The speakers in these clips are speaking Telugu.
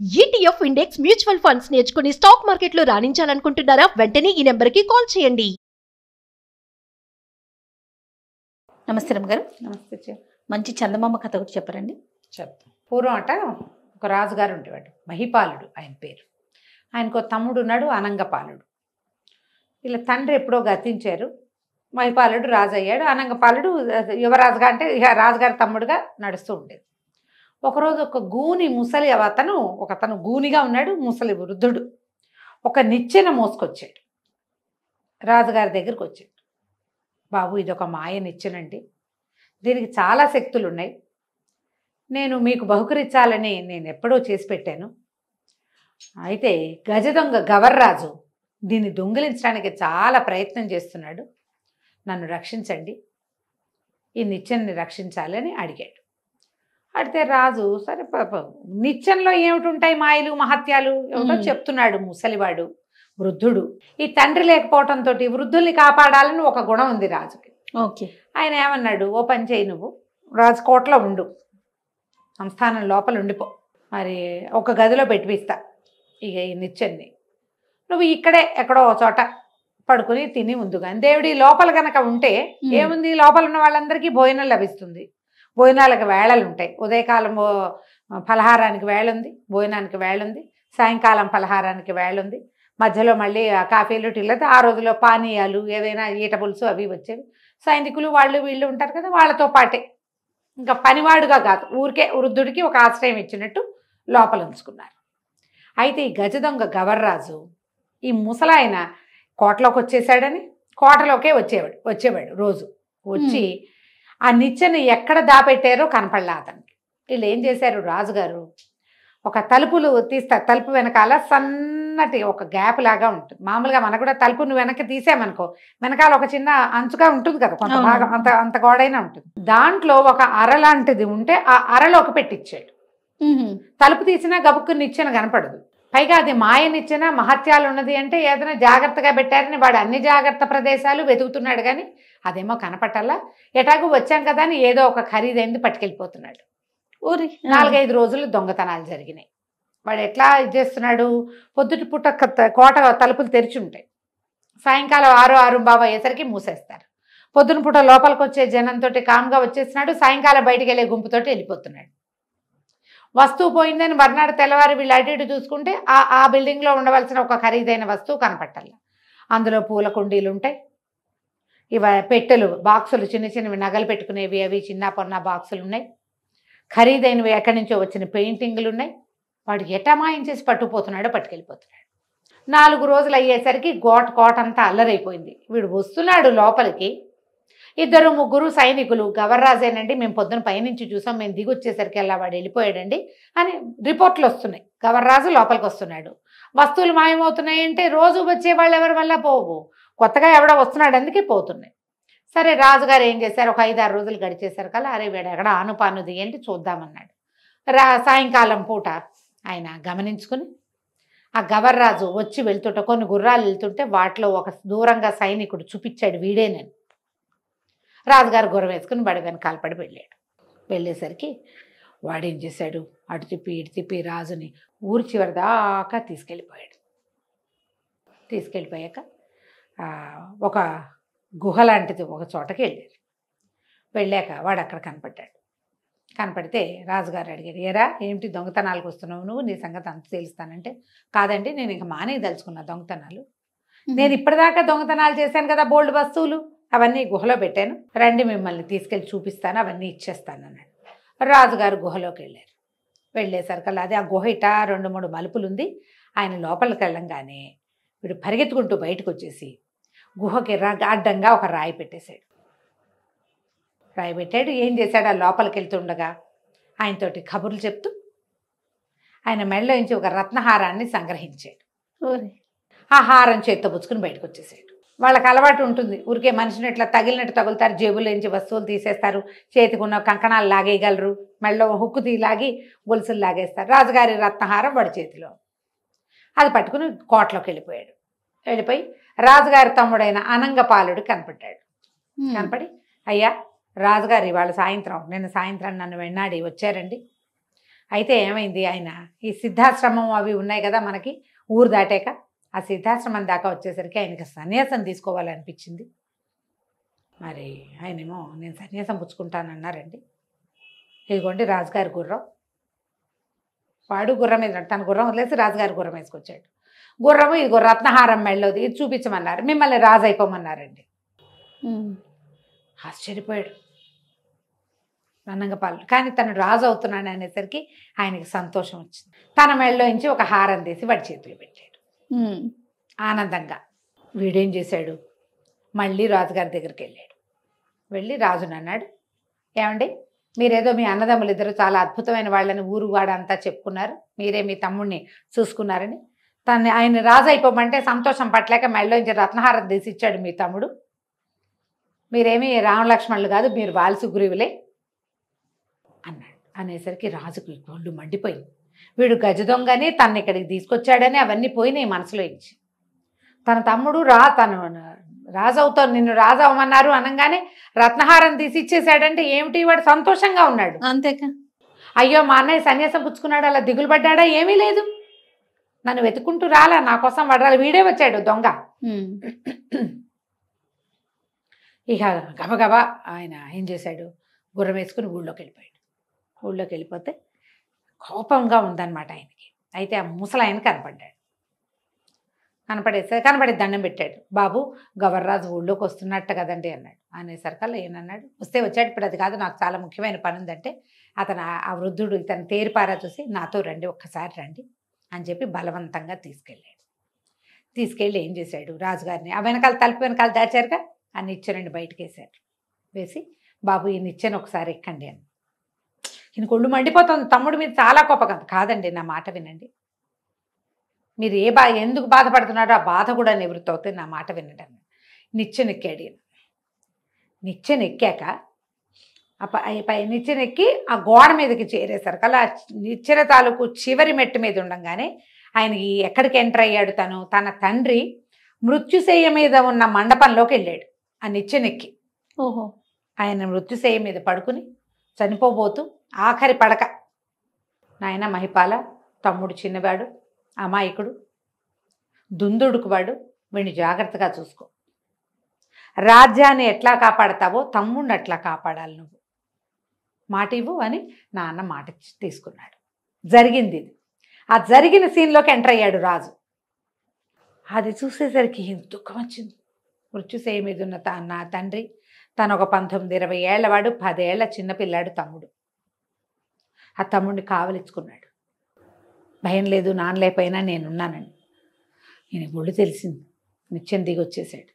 ఈటీఎఫ్ ఇండెక్స్ మ్యూచువల్ ఫండ్స్ నేర్చుకుని స్టాక్ మార్కెట్లో రాణించాలనుకుంటున్నారా? వెంటనే ఈ నెంబర్కి కాల్ చేయండి. నమస్తే రమ్మగారు. నమస్తే. మంచి చందమామ కథ ఒకటి చెప్పరండి. చెప్తాం. పూర్వం ఒక రాజుగారు ఉండేవాడు, మహిపాలుడు ఆయన పేరు. ఆయనకు తమ్ముడు ఉన్నాడు, అనంగపాలుడు. వీళ్ళ తండ్రి ఎప్పుడో గతించారు. మహిపాలుడు రాజు అయ్యాడు, అనంగపాలుడు యువరాజుగా అంటే ఇక రాజుగారి తమ్ముడుగా నడుస్తూ ఉండేది. ఒకరోజు ఒక గూని ముసలి ఒకతను గూనిగా ఉన్నాడు, ముసలి వృద్ధుడు ఒక నిచ్చెన మోసుకొచ్చాడు. రాజుగారి దగ్గరికి వచ్చాడు. బాబు, ఇదొక మాయ నిచ్చెనండి, దీనికి చాలా శక్తులు ఉన్నాయి, నేను మీకు బహుకరించాలని నేను ఎప్పుడో చేసి పెట్టాను. అయితే గజ దొంగ గవర్రాజు దీన్ని దొంగిలించడానికి చాలా ప్రయత్నం చేస్తున్నాడు, నన్ను రక్షించండి, ఈ నిచ్చెనని రక్షించాలని అడిగాడు. అడిగితే రాజు సరే నిచ్చెనలో ఏమిటి ఉంటాయి మాయలు మహత్యాలు ఏమిటో చెప్తున్నాడు ముసలివాడు వృద్ధుడు. ఈ తండ్రి లేకపోవడంతో వృద్ధుల్ని కాపాడాలని ఒక గుణం ఉంది రాజుకి. ఓకే. ఆయన ఏమన్నాడు, ఓ పని చేయి, నువ్వు రాజకోటలో ఉండు, సంస్థానం లోపల ఉండిపో, మరి ఒక గదిలో పెట్టిపిస్తా ఇక ఈ నిచ్చెన్ని, నువ్వు ఇక్కడే ఎక్కడో చోట పడుకుని తిని ముందుగా దేవుడి లోపల కనుక ఉంటే ఏముంది, లోపల ఉన్న వాళ్ళందరికీ భోజనం లభిస్తుంది, భోజనాలకు వేళలు ఉంటాయి, ఉదయకాలం ఫలహారానికి వేళ ఉంది, భోజనానికి వేళ ఉంది, సాయంకాలం ఫలహారానికి వేళ ఉంది, మధ్యలో మళ్ళీ కాఫీలు టీలతో ఆ రోజులో పానీయాలు ఏదైనా ఈట పులుసు అవి వచ్చేవి. సైనికులు వాళ్ళు వీళ్ళు ఉంటారు కదా, వాళ్ళతో పాటే ఇంకా పనివాడుగా కాదు, ఊరికే వృద్ధుడికి ఒక ఆశ్రయం ఇచ్చినట్టు లోపల ఉంచుకున్నారు. అయితే ఈ గజ దొంగ గవర్రాజు ఈ ముసలాయన కోటలోకి వచ్చేసాడని కోటలోకే వచ్చేవాడు రోజు వచ్చి ఆ నిచ్చెను ఎక్కడ దాపెట్టారో కనపడలే అతనికి. వీళ్ళు ఏం చేశారు, రాజుగారు ఒక తలుపులు తీస్తారు, తలుపు వెనకాల సన్నటి ఒక గ్యాప్ లాగా ఉంటుంది. మామూలుగా మనకు కూడా తలుపును వెనక్కి తీసామనుకో వెనకాల ఒక చిన్న అంచుగా ఉంటుంది కదా, కొంత భాగం అంత గోడైనా ఉంటుంది, దాంట్లో ఒక అర లాంటిది ఉంటే ఆ అరలోకి పెట్టించాడు. తలుపు తీసినా గబుక్కు నిచ్చెన కనపడదు. పైగా అది మాయ నిచ్చెన, మహత్యాలు ఉన్నది అంటే ఏదైనా జాగ్రత్తగా పెట్టారని వాడు అన్ని జాగ్రత్త ప్రదేశాలు వెతుకుతున్నాడు, కానీ అదేమో కనపట్టాలా. ఎటాగు వచ్చాం కదా అని ఏదో ఒక ఖరీదైంది పట్టుకెళ్ళిపోతున్నాడు. ఊరి 4-5 రోజులు దొంగతనాలు జరిగినాయి. వాడు ఎట్లా ఇది చేస్తున్నాడు, పొద్దుటి పూట కోట తలుపులు తెరిచి ఉంటాయి, సాయంకాలం 6-6 అయ్యేసరికి మూసేస్తారు. పొద్దున పూట లోపలికి వచ్చే జనంతో కామ్గా వచ్చేస్తున్నాడు, సాయంకాలం బయటికి వెళ్ళే గుంపుతోటి వెళ్ళిపోతున్నాడు. వస్తువు పోయిందని మర్నాడు తెల్లవారు వీళ్ళు అటు ఇటు చూసుకుంటే ఆ బిల్డింగ్లో ఉండవలసిన ఒక ఖరీదైన వస్తువు కనపట్టాల. అందులో పూల కుండీలు ఉంటాయి, పెట్టెలు బాక్సులు, చిన్న చిన్నవి నగలు పెట్టుకునేవి అవి చిన్న పొన్న బాక్సులు ఉన్నాయి, ఖరీదైనవి ఎక్కడి నుంచో వచ్చిన పెయింటింగ్లు ఉన్నాయి. వాడు ఎటమాయం చేసి పట్టుకెళ్ళిపోతున్నాడు. 4 రోజులు అయ్యేసరికి కోటంతా అల్లరైపోయింది. వీడు వస్తున్నాడు లోపలికి, 2-3 సైనికులు, గవర్రాజేనండి, మేము పొద్దున పైనుంచి చూసాం, మేము దిగి వచ్చేసరికి అలా వాడు వెళ్ళిపోయాడండి అని రిపోర్ట్లు వస్తున్నాయి. గవర్రాజు లోపలికి వస్తున్నాడు, వస్తువులు మాయమవుతున్నాయి అంటే రోజు వచ్చే వాళ్ళు ఎవరి వల్ల పోవు, కొత్తగా ఎవడో వస్తున్నాడు అందుకే పోతున్నాయి. సరే రాజుగారు ఏం చేశారు, ఒక 5-6 రోజులు గడిచేశారు కదా, అరే వీడు ఎక్కడ ఆనుపాను దిగండి చూద్దామన్నాడు. సాయంకాలం పూట ఆయన గమనించుకుని ఆ గవర్రాజు వచ్చి వెళ్తుంటే కొన్ని గుర్రాలు వెళ్తుంటే వాటిలో ఒక దూరంగా సైనికుడు చూపించాడు వీడేనని. రాజుగారు గుర్రం వేసుకుని బడి వెనకాల పడి వెళ్ళేసరికి వాడేం చేశాడు, అటు తిప్పి ఇటు తిప్పి రాజుని ఊరి చివరి దాకా తీసుకెళ్ళిపోయాక ఒక గుహ లాంటిది ఒక చోటకి వెళ్ళాక వాడు అక్కడ కనపడితే రాజుగారు అడిగారు, ఏరా ఏమిటి దొంగతనాలకు వస్తున్నావు నువ్వు, నీ సంగతి అంత తెలుస్తానంటే, కాదండి నేను ఇంక మానేయదలుచుకున్నా దొంగతనాలు, నేను ఇప్పటిదాకా దొంగతనాలు చేశాను కదా, బోల్డ్ వస్తువులు అవన్నీ గుహలో పెట్టాను, రండి మిమ్మల్ని తీసుకెళ్ళి చూపిస్తాను, అవన్నీ ఇచ్చేస్తాను అన్నాడు. రాజుగారు గుహలోకి వెళ్ళేసరికల్లా అది ఆ గుహ ఇట 2-3 మలుపులు ఉంది. ఆయన లోపలికి వెళ్ళంగానే వీడు పరిగెత్తుకుంటూ బయటకు వచ్చేసి గుహకి అడ్డంగా ఒక రాయి పెట్టాడు. ఏం చేశాడు, ఆ లోపలికి వెళ్తుండగా ఆయనతోటి కబుర్లు చెప్తూ ఆయన మెడలో నుంచి ఒక రత్నహారాన్ని సంగ్రహించాడు. ఆ హారం చేత్తో పుచ్చుకుని బయటకు వచ్చేసాడు. వాళ్ళకి అలవాటు ఉంటుంది, ఊరికే మనిషిని ఇట్లా తగిలినట్టు తగులుతారు, జేబులోంచి వస్తువులు తీసేస్తారు, చేతికి ఉన్న కంకణాలు లాగేయగలరు, మెడలో హుక్కు లాగి గొలుసులు లాగేస్తారు. రాజుగారి రత్నహారం వాడి చేతిలో, అది పట్టుకుని కోటలోకి వెళ్ళిపోయి రాజుగారి తమ్ముడైన అనంగపాలుడు కనపడి, అయ్యా రాజుగారు ఇవాళ నిన్న సాయంత్రం నన్ను వెన్నాడి వచ్చారండి, అయితే ఏమైంది, ఆయన ఈ సిద్ధాశ్రమం అవి ఉన్నాయి కదా మనకి ఊరు దాటాక, ఆ సిద్ధాశ్రమం దాకా వచ్చేసరికి ఆయనకి సన్యాసం తీసుకోవాలనిపించింది. మరి ఆయనేమో నేను సన్యాసం పుచ్చుకుంటానన్నారండి. ఇదిగోండి రాజుగారి గుర్రం. వాడు గుర్రం మీద తన గుర్రం వదిలేసి రాజుగారి గుర్రం వేసుకొచ్చాడు. గుర్రము ఇదిగో రత్నహారం మెళ్ళోది, ఇది చూపించమన్నారు. మిమ్మల్ని రాజు అయిపోమన్నారండి. ఆశ్చర్యపోయాడు నంగపాలు. కానీ తను రాజు అవుతున్నాడు అనేసరికి ఆయనకి సంతోషం వచ్చింది. తన మెళ్ళలోంచి ఒక హారం తీసి వాడి చేతులు పెట్టాడు ఆనందంగా. వీడేం చేశాడు, మళ్ళీ రాజుగారి దగ్గరికి వెళ్ళాడు. వెళ్ళి రాజుని అన్నాడు, ఏమండి మీరేదో మీ అన్నదమ్ములు ఇద్దరు చాలా అద్భుతమైన వాళ్ళని ఊరు వాడంతా చెప్పుకున్నారు, మీరే మీ తమ్ముడిని చూసుకున్నారని. ఆయన రాజు అయిపోమంటే సంతోషం పట్టలేక మెళ్ళలోంచి రత్నహారం తీసి ఇచ్చాడు మీ తమ్ముడు. మీరేమీ రామలక్ష్మణులు కాదు, మీరు బాలసుగ్రీవులే అన్నాడు. అనేసరికి రాజుకు ఒళ్ళు మండిపోయింది. వీడు గజ దొంగని తను ఇక్కడికి తీసుకొచ్చాడని అవన్నీ పోయినాయి మనసులో ఇచ్చి. తన తమ్ముడు తను రాజు అవుతావు, నిన్ను రాజు అవ్వమన్నారు అనగానే రత్నహారం తీసి ఇచ్చేసాడంటే ఏమిటి, వాడు సంతోషంగా ఉన్నాడు. అంతేకా. అయ్యో మా అన్నయ్య సన్యాసం పుచ్చుకున్నాడు అలా దిగులు పడ్డాడా, ఏమీ లేదు. నన్ను వెతుకుంటూ రాలా, నా కోసం వడరాలి, వీడే వచ్చాడు దొంగ. ఇక గబగబా ఆయన ఏం చేశాడు, గుర్రం వేసుకుని ఊళ్ళోకి వెళ్ళిపోయాడు. ఊళ్ళోకి వెళ్ళిపోతే కోపంగా ఉందన్నమాట ఆయనకి. అయితే ఆ ముసలాయన కనపడ్డాడు. కనపడి దండం పెట్టాడు. బాబు గవర్రాజు ఊళ్ళోకి వస్తున్నట్టు కదండి అన్నాడు. అనేసరికల్లా ఏనన్నాడు, వస్తే వచ్చాడు, ఇప్పుడు అది కాదు, నాకు చాలా ముఖ్యమైన పని ఉందంటే అతను ఆ వృద్ధుడు ఇతను తేరిపారా చూసి నాతో రండి, ఒక్కసారి రండి అని చెప్పి బలవంతంగా తీసుకెళ్ళాడు. తీసుకెళ్ళి ఏం చేశాడు, రాజుగారిని ఆ వెనకాల తలుపు వెనకాల దాచారుగా ఆ నిచ్చెనండి బయటకు వేశారు. వేసి బాబు ఈ నిచ్చెన ఒకసారి ఎక్కండి అని. ఈయన ఒళ్ళు మండిపోతుంది, తమ్ముడు మీద చాలా కోపం. కాదండి నా మాట వినండి, మీరు ఎందుకు బాధపడుతున్నారో ఆ బాధ కూడా నివృత్తి అవుతుంది, నా మాట వినండి అన్నాడు. నిచ్చెన ఎక్కాడు ఈయన. నిచ్చెన ఎక్కాక నిచ్చెన ఎక్కి ఆ గోడ మీదకి చేరేసరికి అలా నిచ్చెన తాలూకు చివరి మెట్టు మీద ఉండగానే ఆయనకి ఎక్కడికి ఎంటర్ అయ్యాడు, తన తండ్రి మృత్యుశయ్య మీద ఉన్న మండపంలోకి వెళ్ళాడు ఆ నిచ్చెనెక్కి. ఓహో. ఆయన మృత్యుశయ్య మీద పడుకుని చనిపోబోతూ ఆఖరి పడక, నాయన మహిపాల, తమ్ముడు చిన్నవాడు, అమాయకుడు, దుందుడుకువాడు, వీడిని జాగ్రత్తగా చూసుకో, రాజ్యాన్ని ఎట్లా కాపాడతావో తమ్ముడిని అట్లా కాపాడాలి, నువ్వు మాట ఇవ్వు అని నాన్న మాట తీసుకున్నాడు. జరిగింది ఇది. ఆ జరిగిన సీన్లోకి ఎంటర్ అయ్యాడు రాజు. అది చూసేసరికి దుఃఖం వచ్చింది. మృత్యుశయ్య మీద ఉన్న నా తండ్రి, తను ఒక 19-20 ఏళ్లవాడు, 10 ఏళ్ల చిన్నపిల్లాడు తమ్ముడు. ఆ తమ్ముడిని కావలించుకున్నాడు. భయం లేదు, నాన్నలేకపోయినా నేనున్నానని. ఈయన ఒళ్ళు తెలిసింది. నిత్యం దిగి వచ్చేసాడు.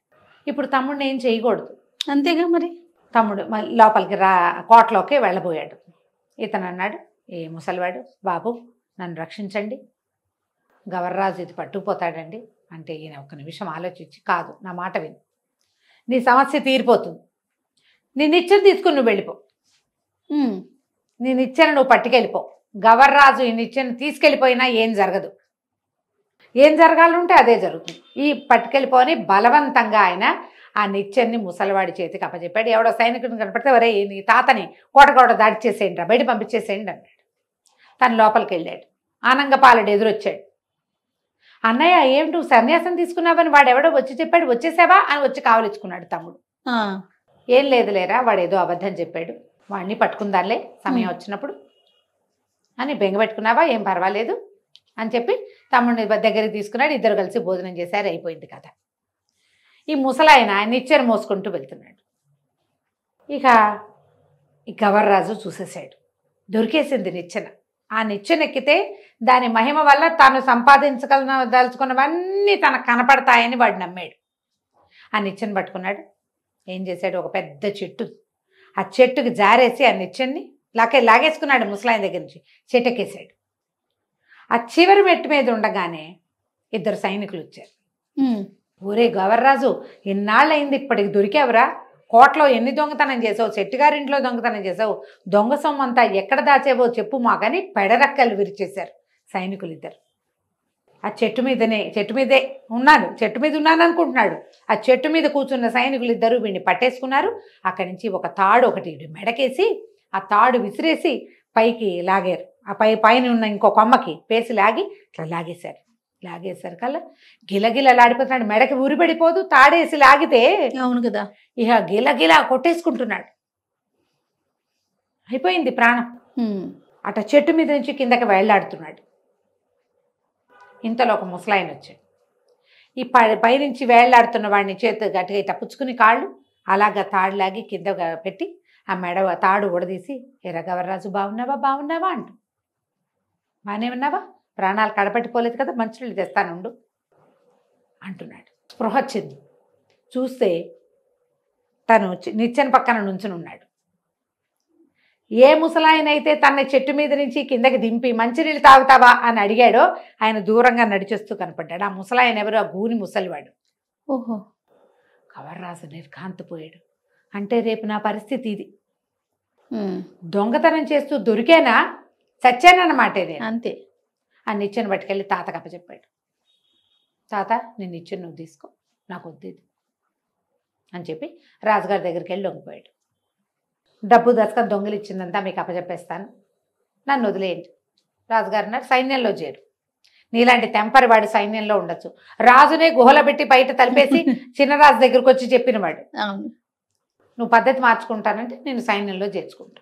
ఇప్పుడు తమ్ముడిని ఏం చేయకూడదు, అంతేగా మరి. తమ్ముడు లోపలికి కోటలోకి వెళ్ళబోయాడు. ఇతను అన్నాడు, ఏ ముసలివాడు, బాబు నన్ను రక్షించండి, గవర్రాజు ఇది పట్టుకుపోతాడండి అంటే ఈయన ఒక నిమిషం ఆలోచించి, కాదు నా మాట విను, నీ సమస్య తీరిపోతుంది, నీ నిచ్చెన తీసుకుని నువ్వు వెళ్ళిపో, నీ నిచ్చెన నువ్వు పట్టుకెళ్ళిపో, గవర్రాజు ఈ నిచ్చెన తీసుకెళ్ళిపోయినా ఏం జరగదు, ఏం జరగాలంటే అదే జరుగుతుంది, ఈ పట్టుకెళ్ళిపోని బలవంతంగా ఆయన ఆ నిచ్చెన్ని ముసలివాడి చేతికి అప్పచెప్పాడు. ఎవడో సైనికుడిని కనపడితే వరే నీ తాతని కోట దాడి చేసేయండి రా, బయట పంపించేసేయండి అన్నాడు. తను లోపలికి వెళ్ళాడు. ఆనంగపాలుడు ఎదురొచ్చాడు. అన్నయ్య ఏం నువ్వు సన్యాసం తీసుకున్నావని వాడు ఎవడో వచ్చి చెప్పాడు, వచ్చేసావా అని వచ్చి కావలించుకున్నాడు తమ్ముడు. ఏం లేదులేరా, వాడు ఏదో అబద్ధం చెప్పాడు, వాడిని పట్టుకుందాలే సమయం వచ్చినప్పుడు అని బెంగపెట్టుకున్నావా, ఏం పర్వాలేదు అని చెప్పి తమ్ముడిని దగ్గరికి తీసుకున్నాడు. ఇద్దరు కలిసి భోజనం చేశారు, అయిపోయింది కథ. ఈ ముసలాయన నిచ్చెన మోసుకుంటూ వెళ్తున్నాడు. ఇక ఈ గవర్రాజు చూసేశాడు, దొరికేసింది నిచ్చెన. ఆ నిచ్చెన ఎక్కితే దాని మహిమ వల్ల తాను సంపాదించగలదలుచుకున్నవన్నీ తనకు కనపడతాయని వాడు నమ్మాడు. ఆ నిచ్చెన పట్టుకున్నాడు. ఏం చేశాడు, ఒక పెద్ద చెట్టు, ఆ చెట్టుకి జారేసి ఆ నిచ్చెన్ని లాగేసుకున్నాడు. ముసలాయన దగ్గర నుంచి చెట్టెక్కేశాడు. ఆ చివరి మెట్టు మీద ఉండగానే ఇద్దరు సైనికులు వచ్చారు. ఊరే గవర్రాజు, ఎన్నాళ్ళయింది ఇప్పటికి దొరికావురా, కోటలో ఎన్ని దొంగతనం చేసావు, చెట్టుగారింట్లో దొంగతనం చేసావు, దొంగ సొమ్మంతా ఎక్కడ దాచేవో చెప్పు మాకని పెడరక్కలు విరిచేశారు సైనికులు ఇద్దరు. ఆ చెట్టు మీదే ఉన్నాను అనుకుంటున్నాడు. ఆ చెట్టు మీద కూర్చున్న సైనికులు ఇద్దరు వీడిని పట్టేసుకున్నారు. అక్కడి నుంచి ఒక తాడు ఒకటి మెడకేసి ఆ తాడు విసిరేసి పైకి లాగారు. ఆ పైన ఉన్న ఇంకో కొమ్మకి పేసి లాగి ఇట్లా లాగేశారు కల్లా గిలగిలలాడిపోతున్నాడు. మెడకి ఉరిపడిపోదు, తాడేసి లాగితే అవును కదా. ఇక గిలగిలా కొట్టేసుకుంటున్నాడు. అయిపోయింది ప్రాణం. అట చెట్టు మీద నుంచి కిందకి వేళ్లాడుతున్నాడు. ఇంతలో ఒక ముసలాయన వచ్చాడు. ఈ పైనుంచి వేళ్లాడుతున్న వాడిని చేతి గట్టిగా ఇట్లా పుచ్చుకుని కాళ్ళు అలాగా తాడులాగి కింద పెట్టి ఆ మెడ తాడు ఉడదీసి, ఎర్ర గవర్రాజు బాగున్నావా అంటూ, బాగానే ఉన్నావా, ప్రాణాలు కడపట్టిపోలేదు కదా, మంచినీళ్ళు తెస్తానుండు అంటున్నాడు. స్పృహ వచ్చింది. చూస్తే తను నిచ్చెన పక్కన నుంచుని ఉన్నాడు. ఏ ముసలాయనైతే తన చెట్టు మీద నుంచి కిందకి దింపి మంచినీళ్ళు తాగుతావా అని అడిగాడో ఆయన దూరంగా నడిచేస్తూ కనపడ్డాడు. ఆ ముసలాయన ఎవరు? ఆ గూని ముసలివాడు. ఓహో. గవర్రాజు నిర్ఘాంతపోయాడు. అంటే రేపు నా పరిస్థితి ఇది, దొంగతనం చేస్తూ దొరికేనా చచ్చానన్నమాట ఇది. అంతే. ఆ నిచ్చెన పట్టుకెళ్ళి తాతకు అప్పచెప్పాడు. తాత, నేను నిచ్చెన నువ్వు తీసుకో, నాకు వద్దు ఇది అని చెప్పి రాజుగారి దగ్గరికి వెళ్ళి లొంగిపోయాడు. డబ్బు దశకం దొంగలు ఇచ్చిందంతా మీకు అప్పచెప్పేస్తాను, నన్ను వదిలేయండి. రాజుగారు అన్నారు, సైన్యంలో చేరు. నీలాంటి తెంపరి వాడు సైన్యంలో ఉండొచ్చు. రాజునే గుహలో పెట్టి బయట తలిపేసి చిన్నరాజు దగ్గరకు వచ్చి చెప్పినవాడు. అవును. నువ్వు పద్ధతి మార్చుకుంటానంటే నేను సైన్యంలో చేర్చుకుంటా.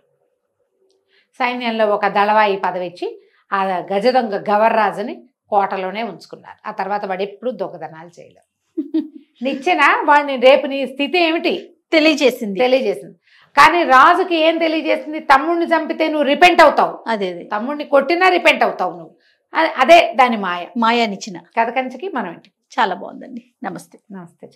సైన్యంలో ఒక దళవాయి పదవి ఇచ్చి ఆ గజ దొంగ గవర్రాజుని కోటలోనే ఉంచుకున్నారు. ఆ తర్వాత వాడు ఎప్పుడు దొంగతనాలు చేయలేదు. నిచ్చెన వాడిని రేపు నీ స్థితి ఏమిటి తెలియజేసింది. కానీ రాజుకి ఏం తెలియజేసింది? తమ్ముడిని చంపితే నువ్వు రిపెంట్ అవుతావు. అదే తమ్ముడిని కొట్టినా రిపెంట్ అవుతావు నువ్వు. అదే దాని మాయా మాయానిచ్చిన కథ కంచికి మనం ఏంటి. చాలా బాగుందండి. నమస్తే. నమస్తే.